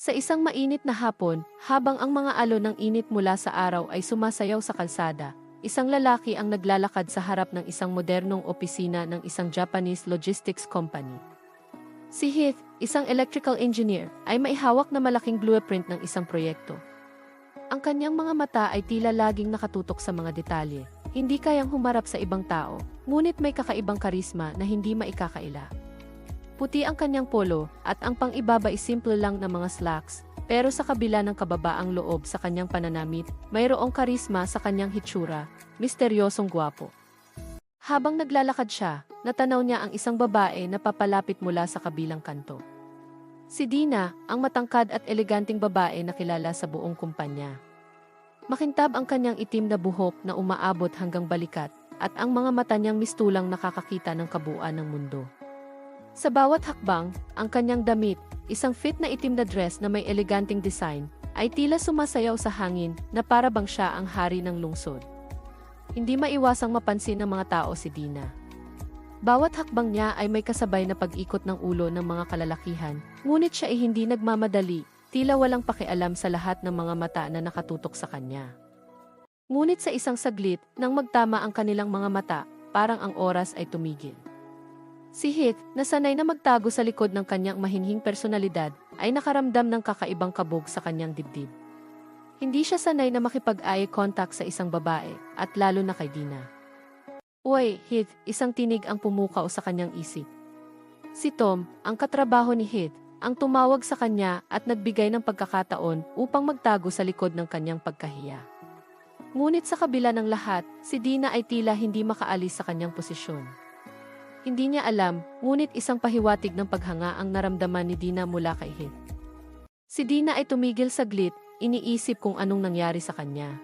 Sa isang mainit na hapon, habang ang mga alon ng init mula sa araw ay sumasayaw sa kalsada, isang lalaki ang naglalakad sa harap ng isang modernong opisina ng isang Japanese logistics company. Si Heath, isang electrical engineer, ay may hawak na malaking blueprint ng isang proyekto. Ang kanyang mga mata ay tila laging nakatutok sa mga detalye, hindi kayang humarap sa ibang tao, ngunit may kakaibang karisma na hindi maikakaila. Puti ang kanyang polo, at ang pang-ibaba ay simple lang na mga slacks, pero sa kabila ng kababaang loob sa kanyang pananamit, mayroong karisma sa kanyang hitsura, misteryosong gwapo. Habang naglalakad siya, natanaw niya ang isang babae na papalapit mula sa kabilang kanto. Si Dina, ang matangkad at eleganteng babae na kilala sa buong kumpanya. Makintab ang kanyang itim na buhok na umaabot hanggang balikat, at ang mga mata niyang mistulang nakakakita ng kabuuan ng mundo. Sa bawat hakbang, ang kanyang damit, isang fit na itim na dress na may eleganteng design, ay tila sumasayaw sa hangin na para bang siya ang hari ng lungsod. Hindi maiwasang mapansin ng mga tao si Dina. Bawat hakbang niya ay may kasabay na pag-ikot ng ulo ng mga kalalakihan, ngunit siya ay hindi nagmamadali, tila walang pakialam sa lahat ng mga mata na nakatutok sa kanya. Ngunit sa isang saglit, nang magtama ang kanilang mga mata, parang ang oras ay tumigil. Si Heath, na sanay na magtago sa likod ng kanyang mahinhing personalidad, ay nakaramdam ng kakaibang kabog sa kanyang dibdib. Hindi siya sanay na makipag-eye contact sa isang babae, at lalo na kay Dina. "Uy, Heath," isang tinig ang pumukaw sa kanyang isip. Si Tom, ang katrabaho ni Heath, ang tumawag sa kanya at nagbigay ng pagkakataon upang magtago sa likod ng kanyang pagkahiya. Ngunit sa kabila ng lahat, si Dina ay tila hindi makaalis sa kanyang posisyon. Hindi niya alam, ngunit isang pahiwatig ng paghanga ang naramdaman ni Dina mula kay Heath. Si Dina ay tumigil saglit, iniisip kung anong nangyari sa kanya.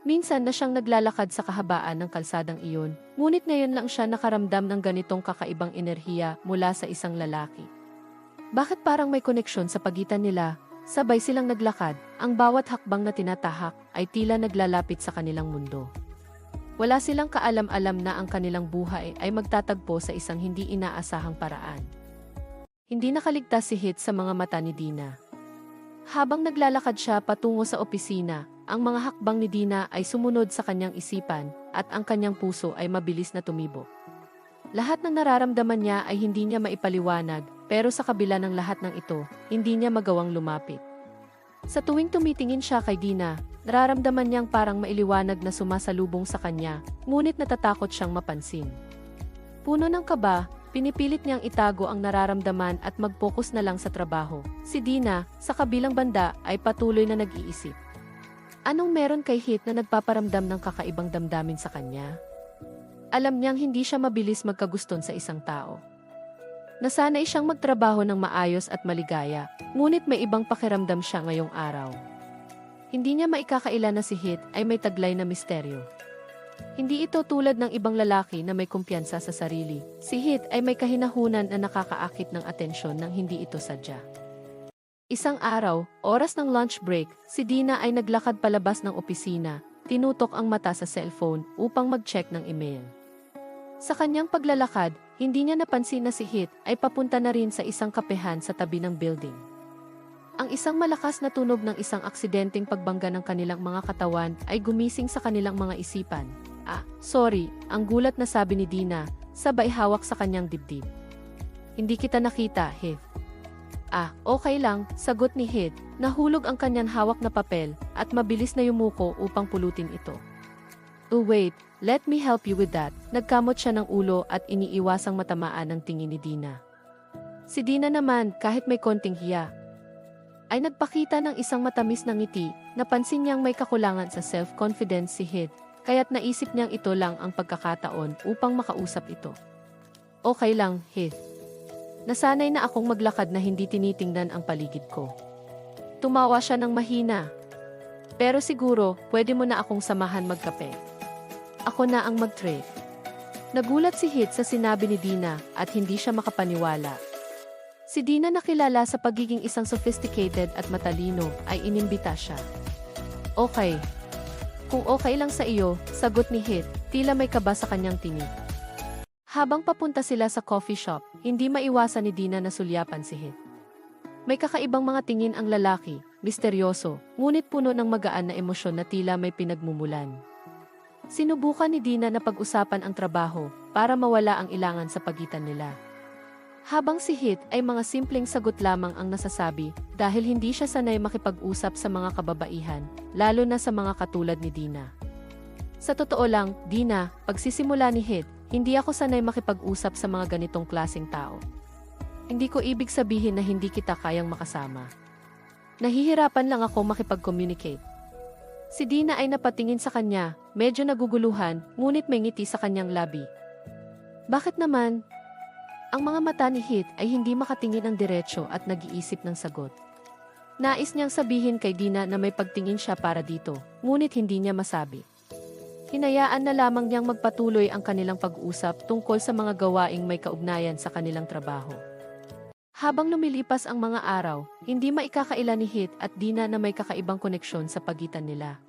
Minsan na siyang naglalakad sa kahabaan ng kalsadang iyon, ngunit ngayon lang siya nakaramdam ng ganitong kakaibang enerhiya mula sa isang lalaki. Bakit parang may koneksyon sa pagitan nila? Sabay silang naglakad, ang bawat hakbang na tinatahak ay tila naglalapit sa kanilang mundo. Wala silang kaalam-alam na ang kanilang buhay ay magtatagpo sa isang hindi inaasahang paraan. Hindi nakaligtas si Heath sa mga mata ni Dina. Habang naglalakad siya patungo sa opisina, ang mga hakbang ni Dina ay sumunod sa kanyang isipan at ang kanyang puso ay mabilis na tumibok. Lahat ng nararamdaman niya ay hindi niya maipaliwanag, pero sa kabila ng lahat ng ito, hindi niya magawang lumapit. Sa tuwing tumitingin siya kay Dina, nararamdaman niyang parang mailiwanag na sumasalubong sa kanya, ngunit natatakot siyang mapansin. Puno ng kaba, pinipilit niyang itago ang nararamdaman at mag-focus na lang sa trabaho. Si Dina, sa kabilang banda, ay patuloy na nag-iisip. Anong meron kay Heath na nagpaparamdam ng kakaibang damdamin sa kanya? Alam niyang hindi siya mabilis magkaguston sa isang tao. Nasanay siyang magtrabaho ng maayos at maligaya, ngunit may ibang pakiramdam siya ngayong araw. Hindi niya maikakaila na si Heath ay may taglay na misteryo. Hindi ito tulad ng ibang lalaki na may kumpiyansa sa sarili. Si Heath ay may kahinahunan na nakakaakit ng atensyon nang hindi ito sadya. Isang araw, oras ng lunch break, si Dina ay naglakad palabas ng opisina, tinutok ang mata sa cellphone upang mag-check ng email. Sa kanyang paglalakad, hindi niya napansin na si Heath ay papunta na rin sa isang kapehan sa tabi ng building. Ang isang malakas na tunog ng isang aksidenteng pagbangga ng kanilang mga katawan ay gumising sa kanilang mga isipan. Sorry, ang gulat na sabi ni Dina, sabay hawak sa kanyang dibdib. "Hindi kita nakita, Heath." Okay lang," sagot ni Heath, nahulog ang kanyang hawak na papel at mabilis na yumuko upang pulutin ito. "Oh wait, let me help you with that." Nagkamot siya ng ulo at iniiwasang matamaan ang tingin ni Dina. Si Dina naman, kahit may konting hiya, ay nagpakita ng isang matamis na ngiti, napansin niyang may kakulangan sa self-confidence si Heath, kaya't naisip niyang ito lang ang pagkakataon upang makausap ito. "Okay lang, Heath. Nasanay na akong maglakad na hindi tinitingnan ang paligid ko." Tumawa siya ng mahina. "Pero siguro, pwede mo na akong samahan magkape. Ako na ang mag-trade." Nagulat si Heath sa sinabi ni Dina at hindi siya makapaniwala. Si Dina na kilala sa pagiging isang sophisticated at matalino ay inimbita siya. "Okay. Kung okay lang sa iyo," sagot ni Heath, tila may kaba sa kanyang tinig. Habang papunta sila sa coffee shop, hindi maiwasan ni Dina na sulyapan si Heath. May kakaibang mga tingin ang lalaki, misteryoso, ngunit puno ng magaan na emosyon na tila may pinagmumulan. Sinubukan ni Dina na pag-usapan ang trabaho para mawala ang ilangan sa pagitan nila. Habang si Hit ay mga simpleng sagot lamang ang nasasabi dahil hindi siya sanay makipag-usap sa mga kababaihan, lalo na sa mga katulad ni Dina. Sa totoo lang, Dina, pagsisimula ni Hit, hindi ako sanay makipag-usap sa mga ganitong klaseng tao. Hindi ko ibig sabihin na hindi kita kayang makasama. Nahihirapan lang ako makipag-communicate. Si Dina ay napatingin sa kanya, medyo naguguluhan, ngunit may ngiti sa kanyang labi. Bakit naman? Ang mga mata ni Hit ay hindi makatingin ng diretsyo at nag-iisip ng sagot. Nais niyang sabihin kay Dina na may pagtingin siya para dito, ngunit hindi niya masabi. Hinayaan na lamang niyang magpatuloy ang kanilang pag-uusap tungkol sa mga gawaing may kaugnayan sa kanilang trabaho. Habang lumilipas ang mga araw, hindi maikakaila ni Hit at Dina na may kakaibang koneksyon sa pagitan nila.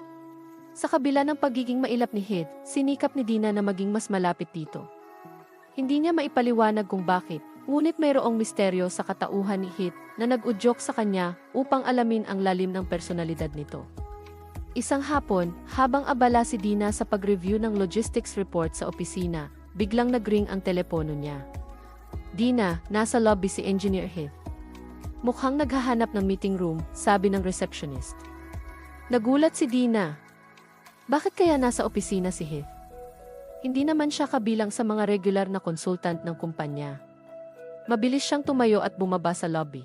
Sa kabila ng pagiging mailap ni Hit, sinikap ni Dina na maging mas malapit dito. Hindi niya maipaliwanag kung bakit, ngunit mayroong misteryo sa katauhan ni Hit na nag-udyok sa kanya upang alamin ang lalim ng personalidad nito. Isang hapon, habang abala si Dina sa pag-review ng logistics report sa opisina, biglang nag-ring ang telepono niya. Dina, nasa lobby si Engineer Hit. Mukhang naghahanap ng meeting room, sabi ng receptionist. Nagulat si Dina. Bakit kaya nasa opisina si Hit? Hindi naman siya kabilang sa mga regular na consultant ng kumpanya. Mabilis siyang tumayo at bumaba sa lobby.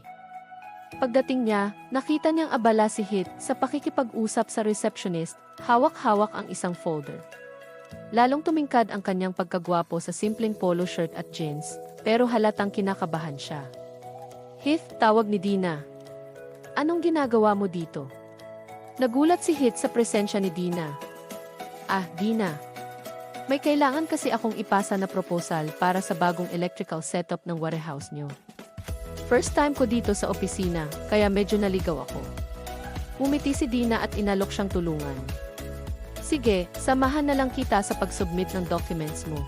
Pagdating niya, nakita niyang abala si Hit sa pakikipag-usap sa receptionist, hawak-hawak ang isang folder. Lalong tumingkad ang kanyang pagkagwapo sa simpleng polo shirt at jeans, pero halatang kinakabahan siya. Hit, tawag ni Dina. Anong ginagawa mo dito? Nagulat si Hit sa presensya ni Dina. Ah, Dina. May kailangan kasi akong ipasa na proposal para sa bagong electrical setup ng warehouse niyo. First time ko dito sa opisina, kaya medyo naligaw ako. Umiti si Dina at inalok siyang tulungan. Sige, samahan na lang kita sa pag-submit ng documents mo.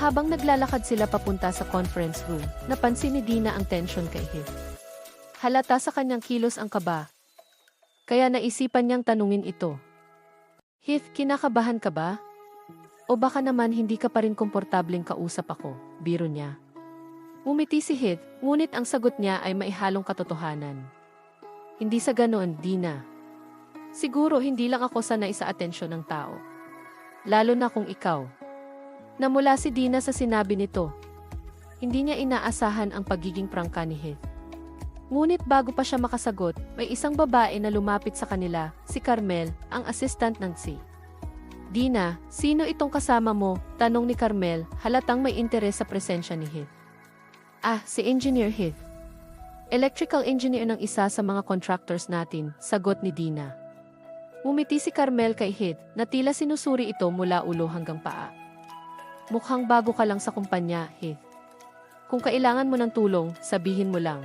Habang naglalakad sila papunta sa conference room, napansin ni Dina ang tension kay Hit. Halata sa kanyang kilos ang kaba. Kaya naisipan niyang tanungin ito. Hit, kinakabahan ka ba? O baka naman hindi ka pa rin komportableng kausap ako, biro niya. Umiti si Hit, ngunit ang sagot niya ay maihalong katotohanan. Hindi sa ganoon, Dina. Siguro hindi lang ako sanay sa atensyon ng tao. Lalo na kung ikaw. Namula si Dina sa sinabi nito. Hindi niya inaasahan ang pagiging prangka ni Hit. Ngunit bago pa siya makasagot, may isang babae na lumapit sa kanila, si Carmel, ang assistant ng si. Dina, sino itong kasama mo? Tanong ni Carmel, halatang may interes sa presensya ni Hit. Ah, si Engineer Hit. Electrical engineer ng isa sa mga contractors natin, sagot ni Dina. Umiti si Carmel kay Hit na tila sinusuri ito mula ulo hanggang paa. Mukhang bago ka lang sa kumpanya, Hit. Kung kailangan mo ng tulong, sabihin mo lang.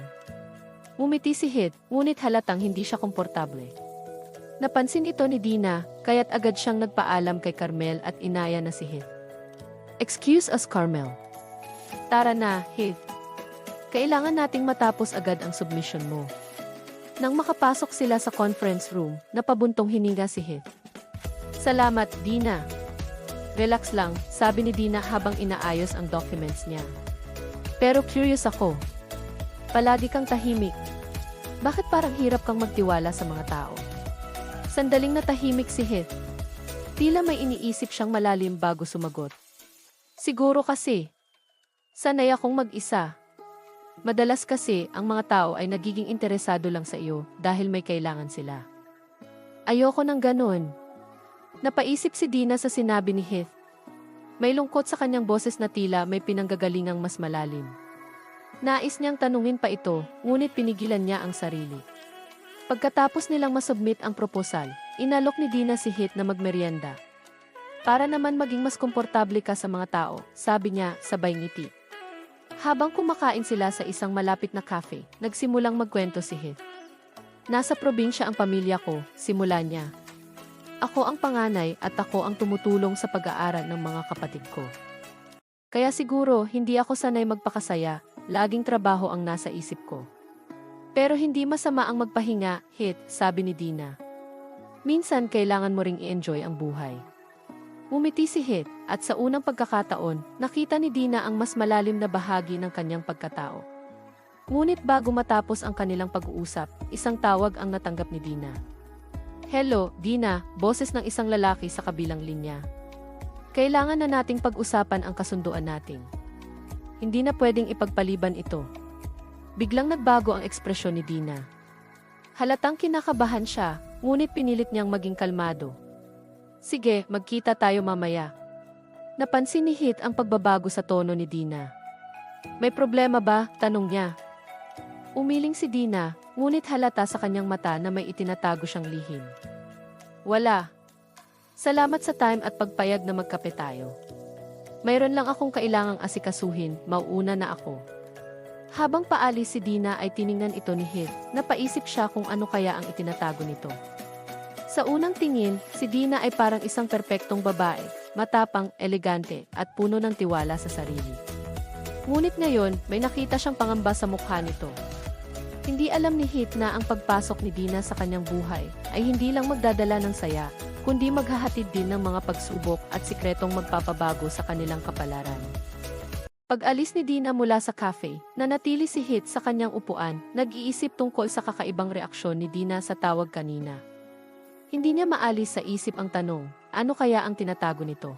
Umiti si Hit, ngunit halatang hindi siya komportable. Napansin ito ni Dina, kaya't agad siyang nagpaalam kay Carmel at inaya na si Hit. Excuse us, Carmel. Tara na, Hit. Kailangan nating matapos agad ang submission mo. Nang makapasok sila sa conference room, napabuntong hininga si Hit. Salamat, Dina. Relax lang, sabi ni Dina habang inaayos ang documents niya. Pero curious ako. Palagi kang tahimik. Bakit parang hirap kang magtiwala sa mga tao? Sandaling natahimik si Hit. Tila may iniisip siyang malalim bago sumagot. Siguro kasi. Sanay akong mag-isa. Madalas kasi, ang mga tao ay nagiging interesado lang sa iyo dahil may kailangan sila. Ayoko ng ganon. Napaisip si Dina sa sinabi ni Hit. May lungkot sa kanyang boses na tila may pinanggagalingang mas malalim. Nais niyang tanungin pa ito, ngunit pinigilan niya ang sarili. Pagkatapos nilang masubmit ang proposal, inalok ni Dina si Hit na magmeryenda. Para naman maging mas komportable ka sa mga tao, sabi niya, sabay ngiti. Habang kumakain sila sa isang malapit na cafe, nagsimulang magkwento si Hit. Nasa probinsya ang pamilya ko, simula niya. Ako ang panganay at ako ang tumutulong sa pag-aaral ng mga kapatid ko. Kaya siguro hindi ako sanay magpakasaya, laging trabaho ang nasa isip ko. Pero hindi masama ang magpahinga, Hit, sabi ni Dina. Minsan kailangan mo ring i-enjoy ang buhay. Umiti si Hit, at sa unang pagkakataon, nakita ni Dina ang mas malalim na bahagi ng kanyang pagkatao. Ngunit bago matapos ang kanilang pag-uusap, isang tawag ang natanggap ni Dina. Hello, Dina, boses ng isang lalaki sa kabilang linya. Kailangan na nating pag-usapan ang kasunduan natin. Hindi na pwedeng ipagpaliban ito. Biglang nagbago ang ekspresyon ni Dina. Halatang kinakabahan siya, ngunit pinilit niyang maging kalmado. Sige, magkita tayo mamaya. Napansin ni Hit ang pagbabago sa tono ni Dina. May problema ba? Tanong niya. Umiling si Dina, ngunit halata sa kanyang mata na may itinatago siyang lihim. Wala. Salamat sa time at pagpayag na magkape tayo. Mayroon lang akong kailangang asikasuhin, mauuna na ako. Habang paalis si Dina ay tiningnan ito ni Hit, napaisip siya kung ano kaya ang itinatago nito. Sa unang tingin, si Dina ay parang isang perpektong babae, matapang, elegante, at puno ng tiwala sa sarili. Ngunit ngayon, may nakita siyang pangamba sa mukha nito. Hindi alam ni Hit na ang pagpasok ni Dina sa kanyang buhay ay hindi lang magdadala ng saya, kundi maghahatid din ng mga pagsubok at sikretong magpapabago sa kanilang kapalaran. Pag-alis ni Dina mula sa cafe, nanatili si Hit sa kanyang upuan, nag-iisip tungkol sa kakaibang reaksyon ni Dina sa tawag kanina. Hindi niya maalis sa isip ang tanong, ano kaya ang tinatago nito?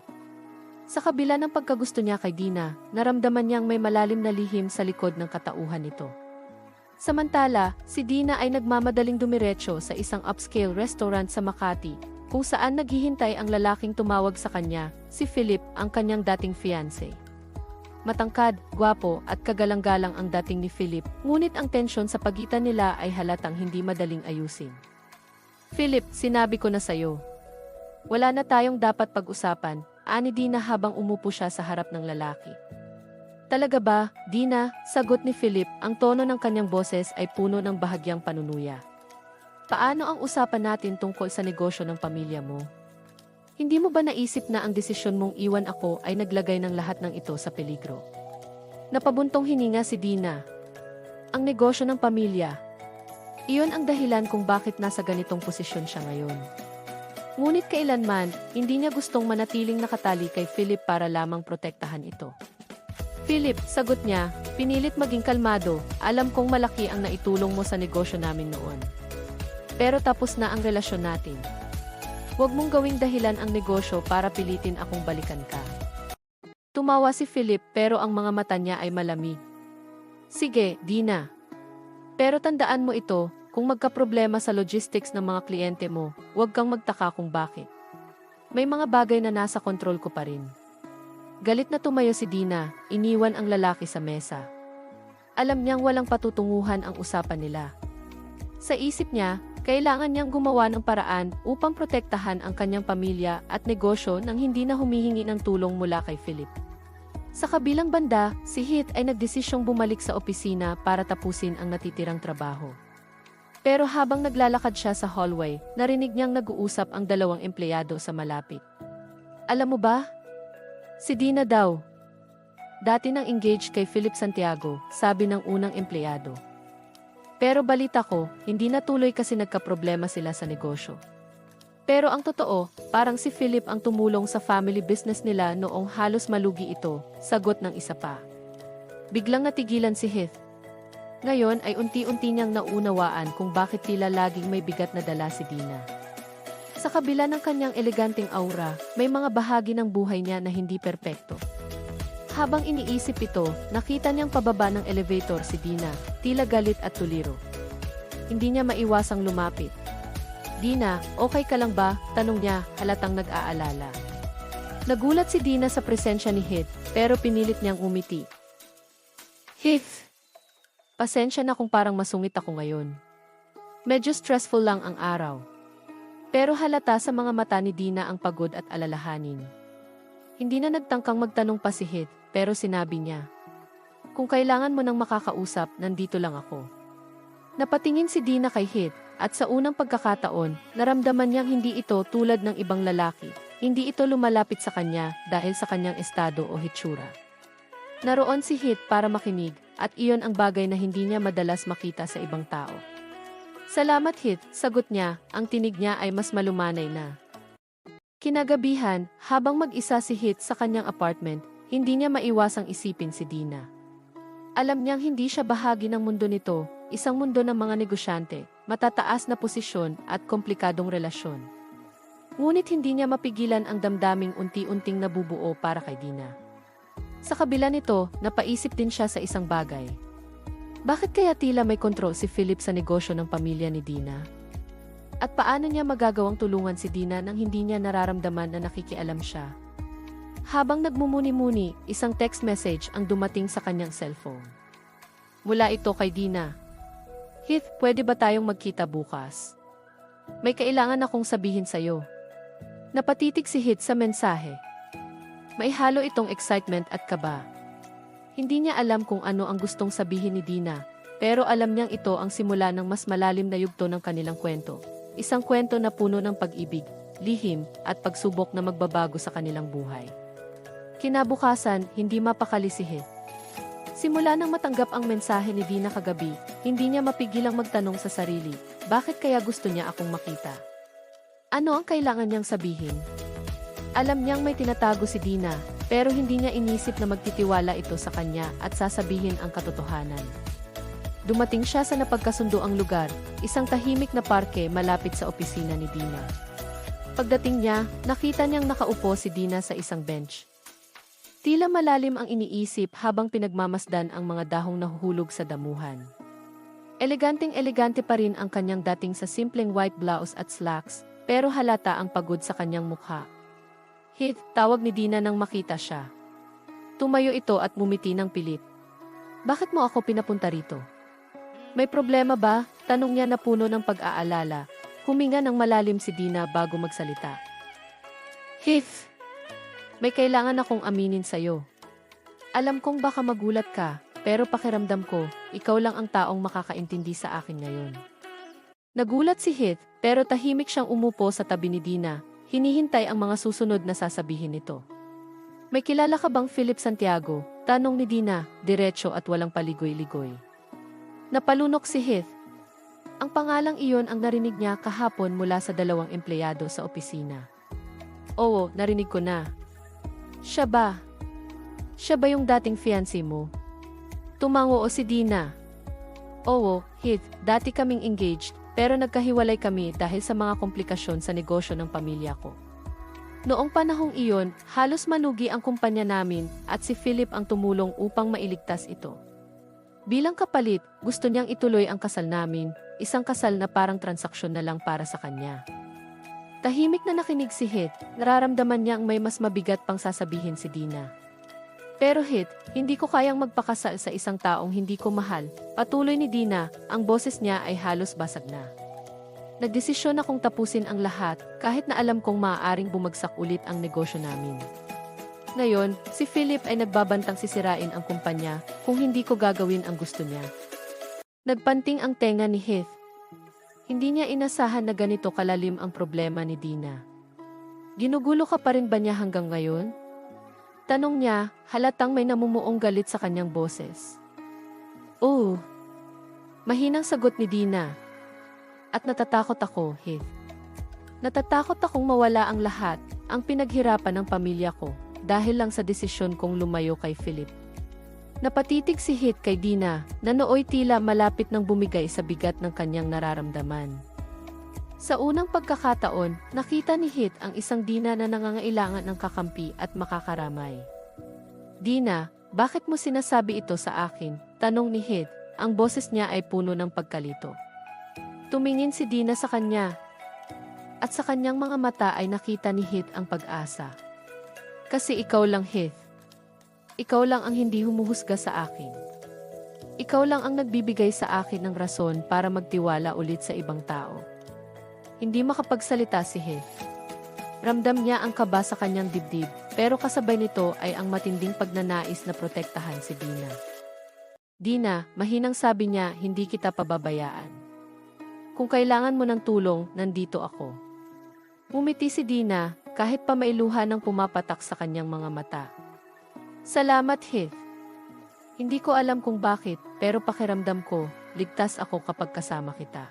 Sa kabila ng pagkagusto niya kay Dina, naramdaman niyang may malalim na lihim sa likod ng katauhan nito. Samantala, si Dina ay nagmamadaling dumiretso sa isang upscale restaurant sa Makati, kung saan naghihintay ang lalaking tumawag sa kanya, si Philip, ang kanyang dating fiancé. Matangkad, gwapo at kagalang-galang ang dating ni Philip, ngunit ang tensyon sa pagitan nila ay halatang hindi madaling ayusin. Philip, sinabi ko na sa'yo. Wala na tayong dapat pag-usapan, ani Dina habang umupo siya sa harap ng lalaki. Talaga ba, Dina? Sagot ni Philip, ang tono ng kanyang boses ay puno ng bahagyang panunuya. Paano ang usapan natin tungkol sa negosyo ng pamilya mo? Hindi mo ba naisip na ang desisyon mong iwan ako ay naglagay ng lahat ng ito sa peligro? Napabuntong hininga si Dina. Ang negosyo ng pamilya. Iyon ang dahilan kung bakit nasa ganitong posisyon siya ngayon. Ngunit kailanman, hindi niya gustong manatiling nakatali kay Philip para lamang protektahan ito. Philip, sagot niya, pinilit maging kalmado, alam kong malaki ang naitulong mo sa negosyo namin noon. Pero tapos na ang relasyon natin. Huwag mong gawing dahilan ang negosyo para pilitin akong balikan ka. Tumawa si Philip pero ang mga mata niya ay malamig. Sige, Dina. Pero tandaan mo ito, kung magkaproblema sa logistics ng mga kliyente mo, huwag kang magtaka kung bakit. May mga bagay na nasa kontrol ko pa rin. Galit na tumayo si Dina, iniwan ang lalaki sa mesa. Alam niyang walang patutunguhan ang usapan nila. Sa isip niya, kailangan niyang gumawa ng paraan upang protektahan ang kanyang pamilya at negosyo nang hindi na humihingi ng tulong mula kay Philip. Sa kabilang banda, si Hit ay nagdesisyong bumalik sa opisina para tapusin ang natitirang trabaho. Pero habang naglalakad siya sa hallway, narinig niyang nag-uusap ang dalawang empleyado sa malapit. Alam mo ba? Si Dina daw. Dati nang engaged kay Philip Santiago, sabi ng unang empleyado. Pero balita ko, hindi natuloy kasi nagkaproblema sila sa negosyo. Pero ang totoo, parang si Philip ang tumulong sa family business nila noong halos malugi ito, sagot ng isa pa. Biglang natigilan si Heath. Ngayon ay unti-unti niyang naunawaan kung bakit tila laging may bigat na dala si Dina. Sa kabila ng kanyang eleganteng aura, may mga bahagi ng buhay niya na hindi perpekto. Habang iniisip ito, nakita niyang pababa ng elevator si Dina, tila galit at tuliro. Hindi niya maiwasang lumapit. Dina, okay ka lang ba? Tanong niya, halatang nag-aalala. Nagulat si Dina sa presensya ni Heath, pero pinilit niyang umiti. Heath! Pasensya na kung parang masungit ako ngayon. Medyo stressful lang ang araw. Pero halata sa mga mata ni Dina ang pagod at alalahanin. Hindi na nagtangkang magtanong pa si Heath, pero sinabi niya, kung kailangan mo nang makakausap, nandito lang ako. Napatingin si Dina kay Heath, at sa unang pagkakataon, naramdaman niyang hindi ito tulad ng ibang lalaki. Hindi ito lumalapit sa kanya dahil sa kanyang estado o hitsura. Naroon si Heath para makinig, at iyon ang bagay na hindi niya madalas makita sa ibang tao. Salamat Heath, sagot niya, ang tinig niya ay mas malumanay na. Kinagabihan, habang mag-isa si Heath sa kanyang apartment, hindi niya maiwasang isipin si Dina. Alam niyang hindi siya bahagi ng mundo nito, isang mundo ng mga negosyante, matataas na posisyon at komplikadong relasyon. Ngunit hindi niya mapigilan ang damdaming unti-unting nabubuo para kay Dina. Sa kabila nito, napaisip din siya sa isang bagay. Bakit kaya tila may kontrol si Philip sa negosyo ng pamilya ni Dina? At paano niya magagawang tulungan si Dina nang hindi niya nararamdaman na nakikialam siya? Habang nagmumuni-muni, isang text message ang dumating sa kanyang cellphone. Mula ito kay Dina. Heath, pwede ba tayong magkita bukas? May kailangan akong sabihin sa'yo. Napatitig si Heath sa mensahe. May halo itong excitement at kaba. Hindi niya alam kung ano ang gustong sabihin ni Dina, pero alam niyang ito ang simula ng mas malalim na yugto ng kanilang kwento. Isang kwento na puno ng pag-ibig, lihim, at pagsubok na magbabago sa kanilang buhay. Kinabukasan, hindi mapakali si Heath. Simula nang matanggap ang mensahe ni Dina kagabi, hindi niya mapigilang magtanong sa sarili, bakit kaya gusto niya akong makita? Ano ang kailangan niyang sabihin? Alam niyang may tinatago si Dina, pero hindi niya inisip na magtitiwala ito sa kanya at sasabihin ang katotohanan. Dumating siya sa napagkasunduang lugar, isang tahimik na parke malapit sa opisina ni Dina. Pagdating niya, nakita niyang nakaupo si Dina sa isang bench. Tila malalim ang iniisip habang pinagmamasdan ang mga dahong nahuhulog sa damuhan. Eleganteng-elegante pa rin ang kanyang dating sa simpleng white blouse at slacks, pero halata ang pagod sa kanyang mukha. Heath, tawag ni Dina nang makita siya. Tumayo ito at mumiti ng pilit. Bakit mo ako pinapunta rito? May problema ba? Tanong niya na puno ng pag-aalala. Huminga ng malalim si Dina bago magsalita. Heath, may kailangan akong aminin sa'yo. Alam kong baka magulat ka, pero pakiramdam ko, ikaw lang ang taong makakaintindi sa akin ngayon. Nagulat si Heath, pero tahimik siyang umupo sa tabi ni Dina. Hinihintay ang mga susunod na sasabihin nito. May kilala ka bang Philip Santiago? Tanong ni Dina, diretso at walang paligoy-ligoy. Napalunok si Heath. Ang pangalang iyon ang narinig niya kahapon mula sa 2 empleyado sa opisina. Oo, narinig ko na. Siya ba? Siya ba yung dating fiancé mo? Tumango si Dina. Oo, Heath, dati kaming engaged, pero nagkahiwalay kami dahil sa mga komplikasyon sa negosyo ng pamilya ko. Noong panahong iyon, halos malugi ang kumpanya namin at si Philip ang tumulong upang mailigtas ito. Bilang kapalit, gusto niyang ituloy ang kasal namin, isang kasal na parang transaksyon na lang para sa kanya. Tahimik na nakinig si Heath, nararamdaman niyang may mas mabigat pang sasabihin si Dina. Pero Heath, hindi ko kayang magpakasal sa isang taong hindi ko mahal. Patuloy ni Dina, ang boses niya ay halos basag na. Nagdesisyon akong tapusin ang lahat, kahit na alam kong maaaring bumagsak ulit ang negosyo namin. Ngayon, si Philip ay nagbabantang sisirain ang kumpanya kung hindi ko gagawin ang gusto niya. Nagpanting ang tenga ni Heath. Hindi niya inasahan na ganito kalalim ang problema ni Dina. Ginugulo ka pa rin ba niya hanggang ngayon? Tanong niya, halatang may namumuong galit sa kanyang boses. Oo. Mahinang sagot ni Dina. At natatakot ako, Heath. Natatakot akong mawala ang lahat, ang pinaghirapan ng pamilya ko, dahil lang sa desisyon kong lumayo kay Philip. Napatitig si Heath kay Dina, na nooy tila malapit ng bumigay sa bigat ng kanyang nararamdaman. Sa unang pagkakataon, nakita ni Heath ang isang Dina na nangangailangan ng kakampi at makakaramay. Dina, bakit mo sinasabi ito sa akin? Tanong ni Heath, ang boses niya ay puno ng pagkalito. Tumingin si Dina sa kanya, at sa kanyang mga mata ay nakita ni Heath ang pag-asa. Kasi ikaw lang, Heath. Ikaw lang ang hindi humuhusga sa akin. Ikaw lang ang nagbibigay sa akin ng rason para magtiwala ulit sa ibang tao. Hindi makapagsalita si Heath. Ramdam niya ang kaba sa kanyang dibdib, pero kasabay nito ay ang matinding pagnanais na protektahan si Dina. Dina, mahinang sabi niya, hindi kita pababayaan. Kung kailangan mo ng tulong, nandito ako. Umiti si Dina, kahit pa mailuha ng pumapatak sa kanyang mga mata. Salamat, Heath. Hindi ko alam kung bakit, pero pakiramdam ko, ligtas ako kapag kasama kita.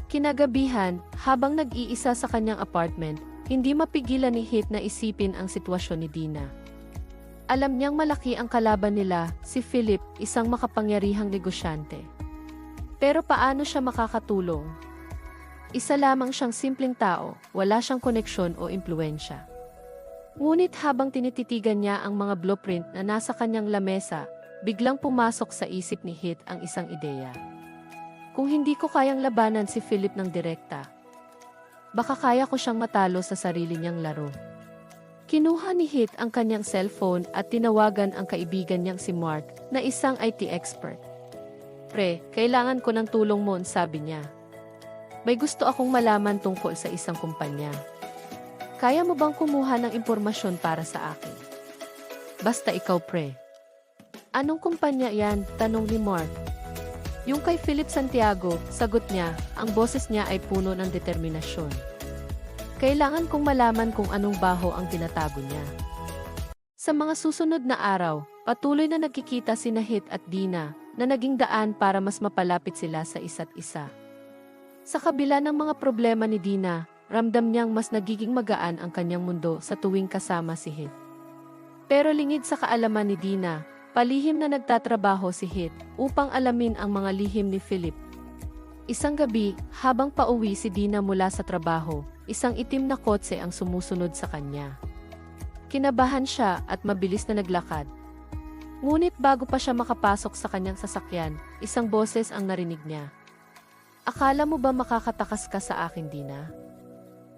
Kinagabihan, habang nag-iisa sa kanyang apartment, hindi mapigilan ni Heath na isipin ang sitwasyon ni Dina. Alam niyang malaki ang kalaban nila, si Philip, isang makapangyarihang negosyante. Pero paano siya makakatulong? Isa lamang siyang simpleng tao, wala siyang koneksyon o impluwensya. Ngunit habang tinititigan niya ang mga blueprint na nasa kanyang lamesa, biglang pumasok sa isip ni Heath ang isang ideya. Kung hindi ko kayang labanan si Philip ng direkta, baka kaya ko siyang matalo sa sarili niyang laro. Kinuha ni Heath ang kanyang cellphone at tinawagan ang kaibigan niyang si Mark na isang IT expert. Pre, kailangan ko ng tulong mo, sabi niya. May gusto akong malaman tungkol sa isang kumpanya. Kaya mo bang kumuha ng impormasyon para sa akin? Basta ikaw, pre. Anong kumpanya yan? Tanong ni Mark. Yung kay Philip Santiago, sagot niya, ang boses niya ay puno ng determinasyon. Kailangan kong malaman kung anong baho ang tinatago niya. Sa mga susunod na araw, patuloy na nagkikita sina Heath at Dina na naging daan para mas mapalapit sila sa isa't isa. Sa kabila ng mga problema ni Dina, ramdam niyang mas nagiging magaan ang kanyang mundo sa tuwing kasama si Heath. Pero lingid sa kaalaman ni Dina, palihim na nagtatrabaho si Heath upang alamin ang mga lihim ni Philip. Isang gabi, habang pauwi si Dina mula sa trabaho, isang itim na kotse ang sumusunod sa kanya. Kinabahan siya at mabilis na naglakad. Ngunit bago pa siya makapasok sa kanyang sasakyan, isang boses ang narinig niya. Akala mo ba makakatakas ka sa akin, Dina?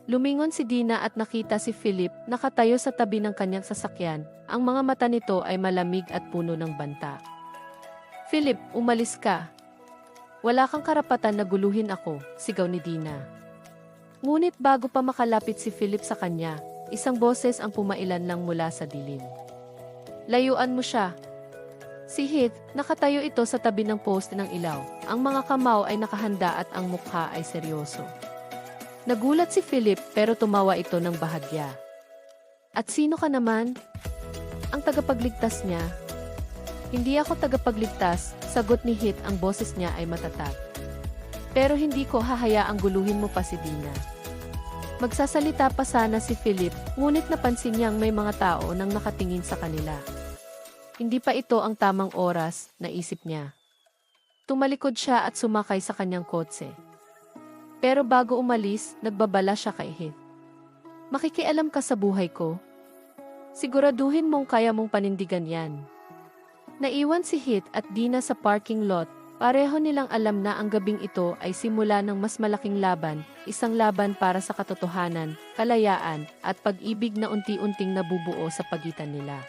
Lumingon si Dina at nakita si Philip nakatayo sa tabi ng kanyang sasakyan. Ang mga mata nito ay malamig at puno ng banta. Philip, umalis ka. Wala kang karapatan na guluhin ako, sigaw ni Dina. Ngunit bago pa makalapit si Philip sa kanya, isang boses ang pumailan lang mula sa dilim. Layuan mo siya. Si Heath, nakatayo ito sa tabi ng poste ng ilaw. Ang mga kamao ay nakahanda at ang mukha ay seryoso. Nagulat si Philip pero tumawa ito ng bahagya. At sino ka naman? Ang tagapagligtas niya. Hindi ako tagapagligtas, sagot ni Heath, ang boses niya ay matatag. Pero hindi ko hahayaang guluhin mo pa si Dina. Magsasalita pa sana si Philip, ngunit napansin niyang may mga tao nang nakatingin sa kanila. Hindi pa ito ang tamang oras, naisip niya. Tumalikod siya at sumakay sa kanyang kotse. Pero bago umalis, nagbabala siya kay Heath. Makikialam ka sa buhay ko? Siguraduhin mong kaya mong panindigan yan. Naiwan si Heath at Dina sa parking lot. Pareho nilang alam na ang gabing ito ay simula ng mas malaking laban, isang laban para sa katotohanan, kalayaan, at pag-ibig na unti-unting nabubuo sa pagitan nila.